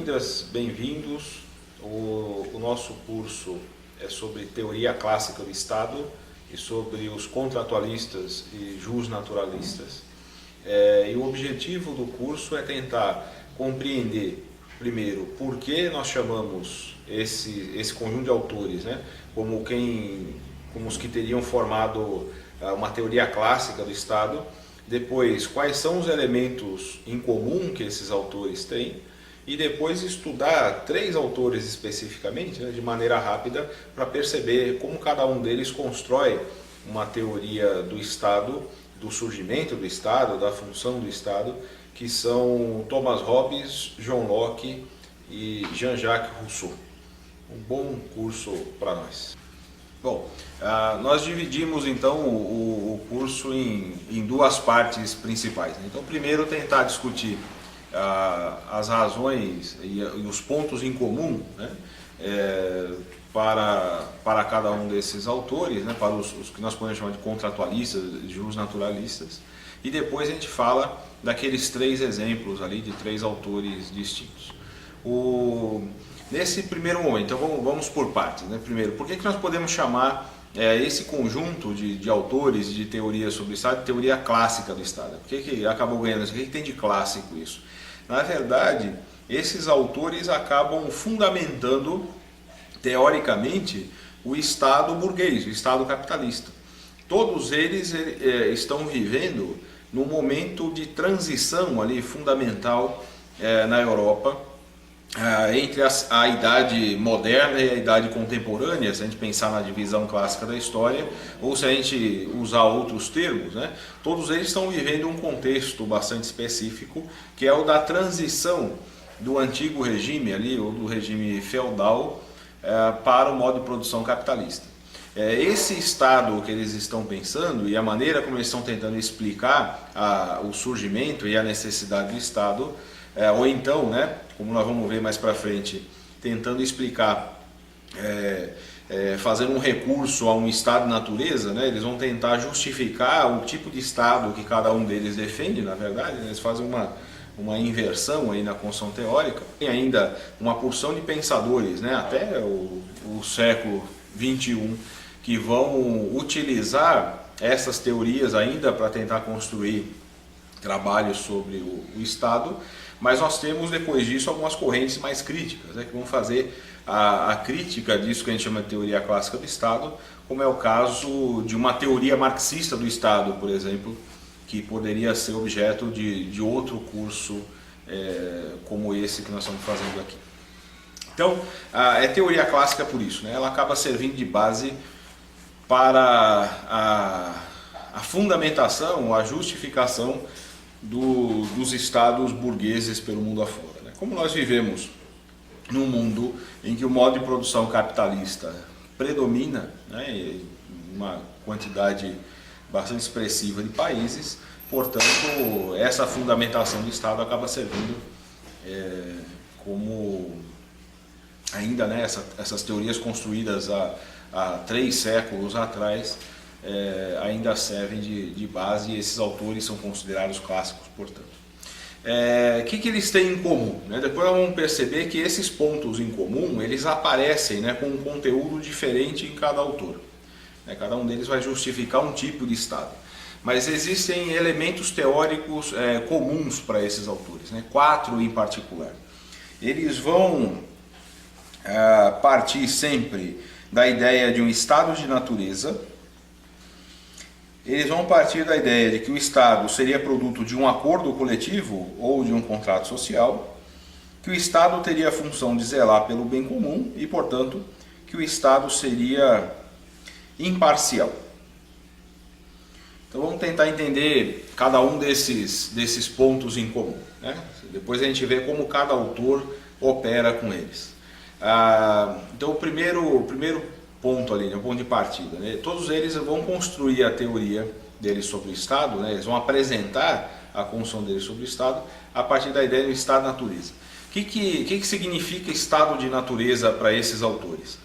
bem-vindas, bem-vindos. O nosso curso é sobre teoria clássica do Estado e sobre os contratualistas e jusnaturalistas. E o objetivo do curso é tentar compreender, primeiro, por que nós chamamos esse conjunto de autores, né, como os que teriam formado uma teoria clássica do Estado. Depois, quais são os elementos em comum que esses autores têm, e depois estudar três autores especificamente, né, de maneira rápida, para perceber como cada um deles constrói uma teoria do Estado, do surgimento do Estado, da função do Estado, que são Thomas Hobbes, John Locke e Jean-Jacques Rousseau. Um bom curso para nós. Bom, nós dividimos então o curso em duas partes principais. Então, primeiro, tentar discutir as razões e os pontos em comum, né, para cada um desses autores, né, para os que nós podemos chamar de contratualistas, de jusnaturalistas, e depois a gente fala daqueles três exemplos ali de três autores distintos. Nesse primeiro momento, então vamos por partes, né? Primeiro, por que nós podemos chamar esse conjunto de autores de teorias sobre o Estado de teoria clássica do Estado? Por que acabou ganhando isso? O que tem de clássico isso? Na verdade, esses autores acabam fundamentando, teoricamente, o Estado burguês, o Estado capitalista. Todos eles estão vivendo num momento de transição ali fundamental na Europa, entre a idade moderna e a idade contemporânea, se a gente pensar na divisão clássica da história, ou se a gente usar outros termos, né, todos eles estão vivendo um contexto bastante específico, que é o da transição do antigo regime ali, ou do regime feudal, para o modo de produção capitalista. Esse Estado que eles estão pensando e a maneira como eles estão tentando explicar o surgimento e a necessidade do Estado, ou então, né, como nós vamos ver mais para frente, tentando explicar, fazendo um recurso a um Estado de natureza, né, eles vão tentar justificar o tipo de Estado que cada um deles defende, na verdade, né, eles fazem uma inversão aí na construção teórica. Tem ainda uma porção de pensadores, né, até o século XXI, que vão utilizar essas teorias ainda para tentar construir trabalhos sobre o Estado, mas nós temos depois disso algumas correntes mais críticas, né, que vão fazer a crítica disso que a gente chama de teoria clássica do Estado, como é o caso de uma teoria marxista do Estado, por exemplo, que poderia ser objeto de outro curso como esse que nós estamos fazendo aqui. Então, é teoria clássica por isso, né? Ela acaba servindo de base para a fundamentação, a justificação dos estados burgueses pelo mundo afora, né? Como nós vivemos num mundo em que o modo de produção capitalista predomina, né, em uma quantidade bastante expressiva de países, portanto, essa fundamentação do Estado acaba servindo como ainda, né, essas teorias construídas há 3 séculos atrás, ainda servem de base, e esses autores são considerados clássicos, portanto. O que eles têm em comum, né? Depois nós vamos perceber que esses pontos em comum, eles aparecem, né, com um conteúdo diferente em cada autor. Cada um deles vai justificar um tipo de Estado. Mas existem elementos teóricos comuns para esses autores, né? 4 em particular. Eles vão partir sempre da ideia de um estado de natureza. Eles vão partir da ideia de que o Estado seria produto de um acordo coletivo ou de um contrato social, que o Estado teria a função de zelar pelo bem comum e, portanto, que o Estado seria imparcial. Então vamos tentar entender cada um desses pontos em comum, né? Depois a gente vê como cada autor opera com eles. Então o primeiro ponto ali, o ponto de partida, né? Todos eles vão construir a teoria deles sobre o Estado, né? Eles vão apresentar a construção deles sobre o Estado a partir da ideia do Estado de natureza. O que significa Estado de natureza para esses autores?